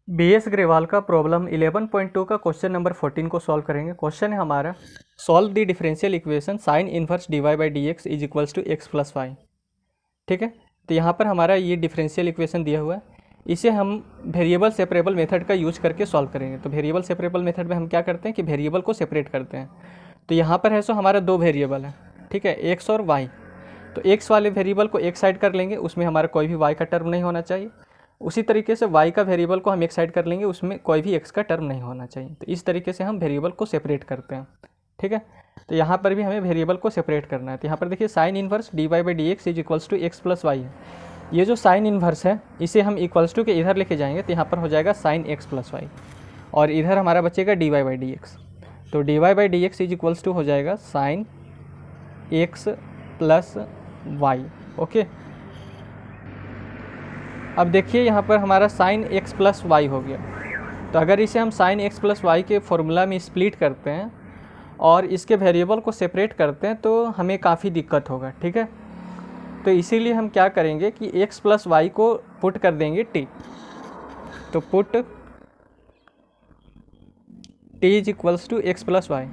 BS Grewal का problem 11.2 का question number 14 को सॉल्व करेंगे। क्वेश्चन है हमारा, solve the differential equation sine inverse d y by d x is equals to x plus y. ठीक है, तो यहाँ पर हमारा ये डिफरेंशियल इक्वेशन दिया हुआ है, इसे हम वेरिएबल सेपरेबल मेथड का यूज करके सॉल्व करेंगे। तो वेरिएबल सेपरेबल मेथड में हम क्या करते हैं कि वेरिएबल को सेपरेट करते हैं। तो यहाँ पर है सो हमारा दो वेरिएबल है, ठीक है, एक्स और वाई। तो एक्स वाले वेरिएबल को एक साइड कर लेंगे, उसमें हमारा कोई भी वाई का टर्म नहीं होना चाहिए। उसी तरीके से वाई का वेरिएबल को हम एक साइड कर लेंगे, उसमें कोई भी एक्स का टर्म नहीं होना चाहिए। तो इस तरीके से हम वेरिएबल को सेपरेट करते हैं। ठीक है, तो यहाँ पर भी हमें वेरिएबल को सेपरेट करना है। तो यहाँ पर देखिए sine inverse d y by d x is equals to x plus y है। ये जो साइन इनवर्स है इसे हम इक्वल्स टू के इधर लेके जाएंगे, तो यहाँ पर हो जाएगा साइन एक्स प्लस वाई, और इधर हमारा बचेगा d y by d x. तो d y by d x is equals to हो जाएगा sine x plus y. Okay, अब देखिए यहाँ पर हमारा साइन एक्स प्लस वाई हो गया। तो अगर इसे हम साइन एक्स प्लस वाई के फॉर्मूला में स्प्लिट करते हैं और इसके वेरिएबल को सेपरेट करते हैं तो हमें काफ़ी दिक्कत होगा। ठीक है, तो इसीलिए हम क्या करेंगे कि एक्स प्लस वाई को पुट कर देंगे टी। तो put t is equals to x plus y.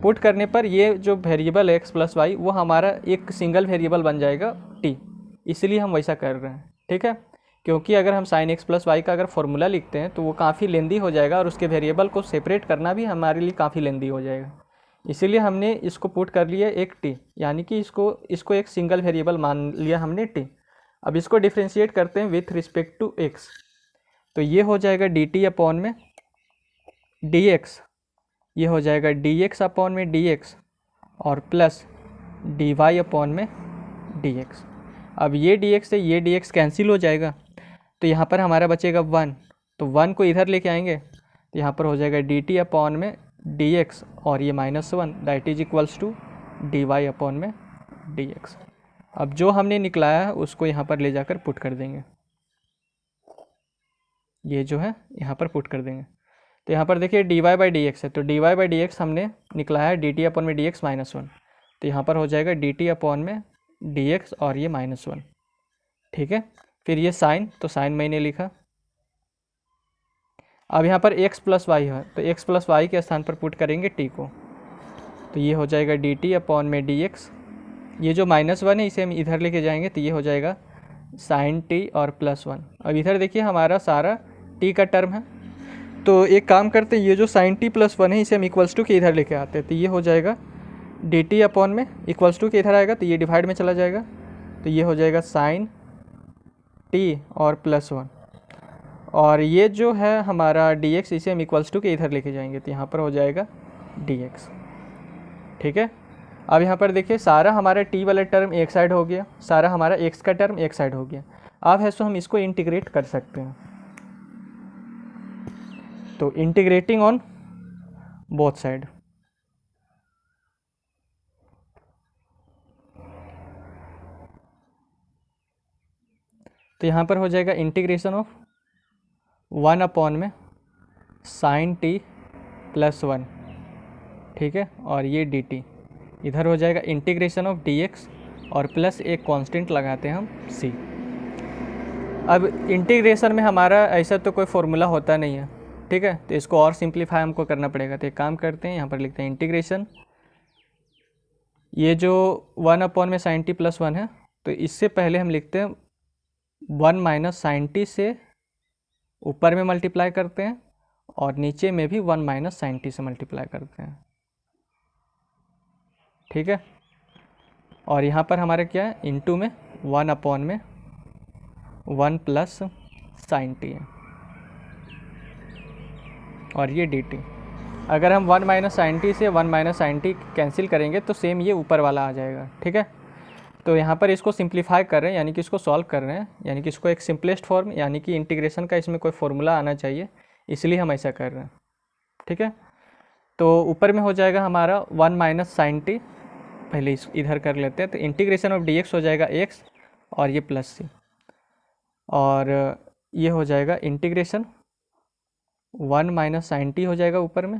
Put करने पर ये जो वेरिएबल है एक्स प्लस वाई वो हमारा एक सिंगल वेरिएबल बन जाएगा टी, इसलिए हम वैसा कर रहे हैं। ठीक है, क्योंकि अगर हम साइन एक्स प्लस वाई का अगर फॉर्मूला लिखते हैं तो वो काफ़ी लेंदी हो जाएगा और उसके वेरिएबल को सेपरेट करना भी हमारे लिए काफ़ी लेंदी हो जाएगा। इसीलिए हमने इसको पुट कर लिया एक टी, यानी कि इसको एक सिंगल वेरिएबल मान लिया हमने टी। अब इसको डिफ्रेंशिएट करते हैं विथ रिस्पेक्ट टू एक्स। तो ये हो जाएगा डी टी अपॉन में डी एक्स, ये हो जाएगा डी एक्स अपॉन में डी एक्स और प्लस डी वाई अपॉन में डी एक्स। अब ये डी एक्स से ये डी एक्स कैंसिल हो जाएगा, तो यहाँ पर हमारा बचेगा वन। तो वन को इधर लेके आएंगे तो यहाँ पर हो जाएगा डी टी अपॉन में डी एक्स और ये minus one, that is equals to d y upon में डी एक्स। अब जो हमने निकलाया है उसको यहाँ पर ले जाकर पुट कर देंगे, ये जो है यहाँ पर पुट कर देंगे। तो यहाँ पर देखिए d y by d x है, तो d y by d x हमने निकला है डी टी अपॉन में डी एक्स माइनस वन। तो यहाँ पर हो जाएगा डी टी अपॉन में डी एक्स और ये माइनस वन। ठीक है, फिर ये साइन, तो साइन मैंने लिखा। अब यहाँ पर x प्लस वाई है, तो x प्लस वाई के स्थान पर पुट करेंगे t को। तो ये हो जाएगा डी टी अपॉन में डी एक्स, ये जो माइनस वन है इसे हम इधर लेके जाएंगे तो ये हो जाएगा साइन टी और प्लस वन। अब इधर देखिए हमारा सारा t का टर्म है, तो एक काम करते हैं, ये जो साइन टी प्लस वन है इसे हम इक्वल्स टू के इधर लेके आते हैं। तो ये हो जाएगा डी टी अपॉन में इक्वल्स टू के इधर आएगा तो ये डिवाइड में चला जाएगा, तो ये हो जाएगा साइन टी और प्लस वन, और ये जो है हमारा डी एक्स इसे हम इक्वल्स टू के इधर लेके जाएंगे तो यहाँ पर हो जाएगा डी एक्स। ठीक है, अब यहाँ पर देखिए सारा हमारा टी वाला टर्म एक साइड हो गया, सारा हमारा एक्स का टर्म एक साइड हो गया। अब है सो हम इसको इंटीग्रेट कर सकते हैं। तो इंटीग्रेटिंग ऑन बोथ साइड, तो यहाँ पर हो जाएगा इंटीग्रेशन ऑफ वन अपॉन में साइन टी प्लस वन। ठीक है, और ये डी टी इधर हो जाएगा इंटीग्रेशन ऑफ डी एक्स और प्लस एक कांस्टेंट लगाते हैं हम सी। अब इंटीग्रेशन में हमारा ऐसा तो कोई फॉर्मूला होता नहीं है। ठीक है, तो इसको और सिंप्लीफाई हमको करना पड़ेगा। तो एक काम करते हैं, यहाँ पर लिखते हैं इंटीग्रेशन, ये जो वन अपॉन में साइन टी प्लस वन है तो इससे पहले हम लिखते हैं वन माइनस साइन टी से ऊपर में मल्टीप्लाई करते हैं और नीचे में भी वन माइनस साइन टी से मल्टीप्लाई करते हैं। ठीक है, और यहाँ पर हमारा क्या है, इनटू में वन अपॉन में वन प्लस साइन टी है और ये डी टी। अगर हम वन माइनस साइन टी से one minus sine t cancel करेंगे तो सेम ये ऊपर वाला आ जाएगा। ठीक है, तो यहाँ पर इसको सिंप्लीफाई कर रहे हैं, यानी कि इसको सॉल्व कर रहे हैं, यानी कि इसको एक सिंपलेस्ट फॉर्म, यानी कि इंटीग्रेशन का इसमें कोई फॉर्मूला आना चाहिए, इसलिए हम ऐसा कर रहे हैं। ठीक है, तो ऊपर में हो जाएगा हमारा वन माइनस साइन टी, पहले इस इधर कर लेते हैं। तो इंटीग्रेशन ऑफ डी एक्स हो जाएगा एक्स और ये प्लस सी, और ये हो जाएगा integration one minus sine t हो जाएगा ऊपर में।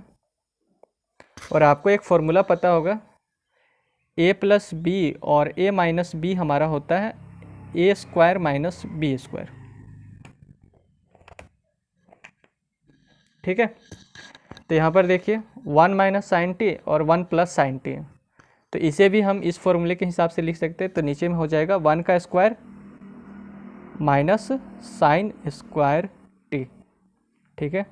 और आपको एक फॉर्मूला पता होगा, ए प्लस बी और ए माइनस बी हमारा होता है ए स्क्वायर माइनस बी स्क्वायर। ठीक है। तो यहाँ पर देखिए 1 माइनस साइन टी और 1 प्लस साइन टी, तो इसे भी हम इस फॉर्मूले के हिसाब से लिख सकते हैं। तो नीचे में हो जाएगा 1 का square minus sine square t, ठीक है,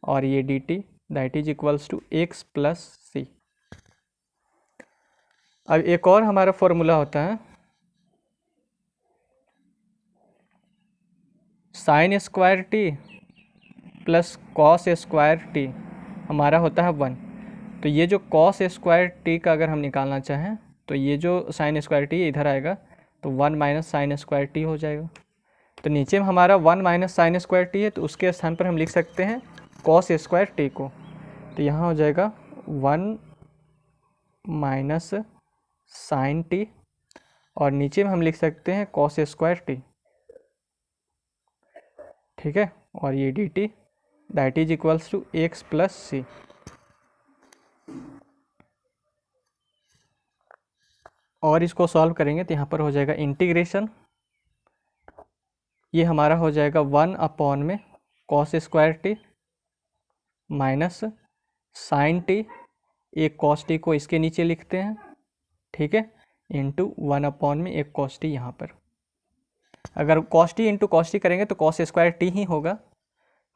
और ये d t that is equals to x plus c. अब एक और हमारा फॉर्मूला होता है sine square t plus cos square t, हमारा होता है 1। तो ये जो कॉस स्क्वायर टी का अगर हम निकालना चाहें तो ये जो साइन स्क्वायर टी इधर आएगा, तो 1 माइनस साइन स्क्वायर टी हो जाएगा। तो नीचे में हमारा 1 माइनस साइन स्क्वायर टी है, तो उसके स्थान पर हम लिख सकते हैं कॉस स्क्वायर टी को। तो यहाँ हो जाएगा 1 माइनस साइन टी और नीचे में हम लिख सकते हैं कॉस स्क्वायर टी, ठीक है, और ये d t that is equals to x plus c. और इसको सॉल्व करेंगे तो यहाँ पर हो जाएगा इंटीग्रेशन, ये हमारा हो जाएगा 1 अपॉन में cos square t minus sine t, एक कॉस टी को इसके नीचे लिखते हैं, ठीक है, इंटू 1 अपॉन में एक कॉस टी यहाँ पर। अगर cos t into cos T करेंगे तो कॉस स्क्वायर टी ही होगा,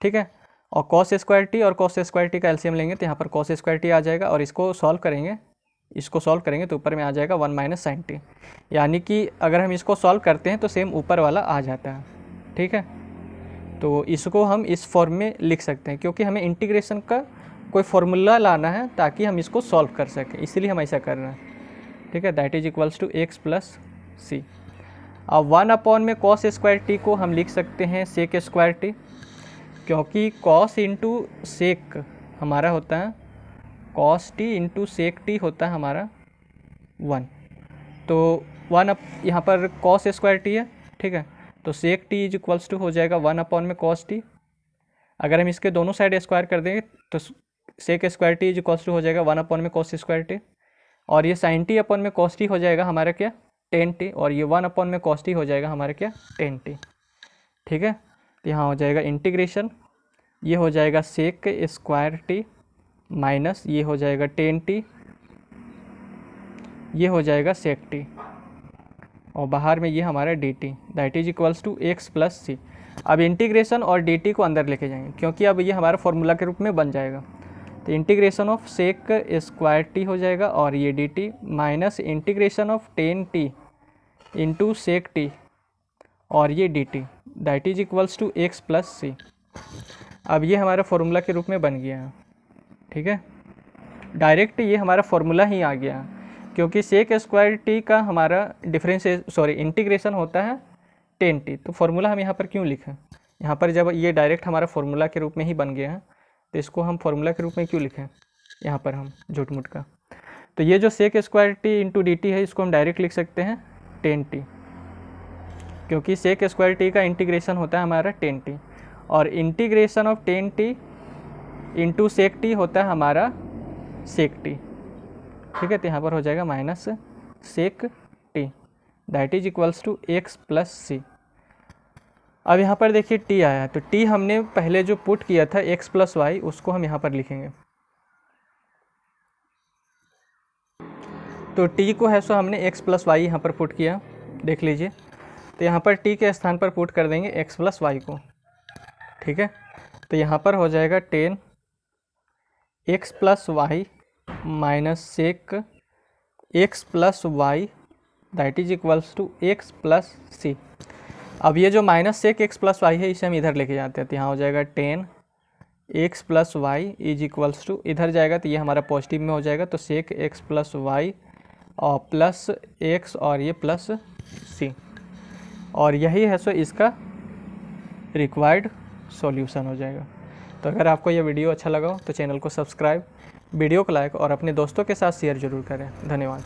ठीक है, और कॉस स्क्वायर टी और कॉस स्क्वायर टी का एलसीएम लेंगे तो यहाँ पर कॉस स्क्वायर टी आ जाएगा, और इसको सॉल्व करेंगे तो ऊपर में आ जाएगा 1 माइनस साइन टी। यानी कि अगर हम इसको सॉल्व करते हैं तो सेम ऊपर वाला आ जाता है, ठीक है। तो इसको हम इस फॉर्म में लिख सकते हैं, क्योंकि हमें इंटीग्रेशन का कोई फॉर्मूला लाना है ताकि हम इसको सॉल्व कर सकें, इसीलिए हम ऐसा कर रहे हैं, ठीक है, that is equals to x plus c. अब 1 अपॉन में कॉस स्क्वायर टी को हम लिख सकते हैं सेक स्क्वायर टी, क्योंकि कॉस इंटू सेक हमारा होता है cos t into sec t होता है हमारा 1। तो 1 अप यहाँ पर कॉस स्क्वायर टी है, ठीक है, तो सेक टी इज इक्वल्स टू हो जाएगा 1 अपॉन में कॉस टी। अगर हम इसके दोनों साइड स्क्वायर कर देंगे तो sec square t is equals to हो जाएगा 1 अपॉन में कॉस स्क्वायर टी, और ये साइन टी अपॉन में कॉस टी हो जाएगा हमारा क्या टेन टी, और ये 1 अपॉन में कॉस टी हो जाएगा हमारा क्या टेन टी, ठीक है। तो यहाँ हो जाएगा इंटीग्रेशन, ये हो जाएगा सेक स्क्वायर टी माइनस ये हो जाएगा टेन टी, ये हो जाएगा सेक टी, और बाहर में ये हमारा d t that is equals to x plus c. अब इंटीग्रेशन और डी टी को अंदर लेके जाएंगे, क्योंकि अब ये हमारा फॉर्मूला के रूप में बन जाएगा। तो integration of sec square t हो जाएगा और ये d t minus integration of tan t into sec t और ये d t that is equals to x plus c. अब ये हमारा फॉर्मूला के रूप में बन गया है, ठीक है, डायरेक्ट ये हमारा फॉर्मूला ही आ गया है, क्योंकि सेक स्क्वायर टी का हमारा इंटीग्रेशन होता है टेन टी। तो फॉर्मूला हम यहाँ पर क्यों लिखें, यहाँ पर जब ये डायरेक्ट हमारा फॉर्मूला के रूप में ही बन गया है तो इसको हम फॉर्मूला के रूप में क्यों लिखें यहाँ पर हम झूठ मूठ का। तो ये जो sec square t into d t है इसको हम डायरेक्ट लिख सकते हैं टेन टी, क्योंकि सेक स्क्वायर टी का इंटीग्रेशन होता है हमारा टेन टी, और integration of tan t into sec t होता है हमारा सेक टी, ठीक है। तो यहाँ पर हो जाएगा minus sec t that is equals to x plus c. अब यहाँ पर देखिए टी आया, तो टी हमने पहले जो पुट किया था एक्स प्लस वाई उसको हम यहाँ पर लिखेंगे। तो टी को है सो हमने एक्स प्लस वाई यहाँ पर पुट किया, देख लीजिए। तो यहाँ पर टी के स्थान पर पुट कर देंगे एक्स प्लस वाई को, ठीक है। तो यहाँ पर हो जाएगा ten x plus y minus sec x plus y that is equals to x plus c. अब ये जो minus sec x plus y है इसे हम इधर लेके जाते हैं, तो यहाँ हो जाएगा ten x plus y is equals to, इधर जाएगा तो ये हमारा पॉजिटिव में हो जाएगा, तो सेक एक्स प्लस वाई और प्लस एक्स और ये प्लस सी, और यही है सो इसका रिक्वायर्ड सॉल्यूशन हो जाएगा। तो अगर आपको यह वीडियो अच्छा लगा हो तो चैनल को सब्सक्राइब, वीडियो को लाइक और अपने दोस्तों के साथ शेयर ज़रूर करें। धन्यवाद।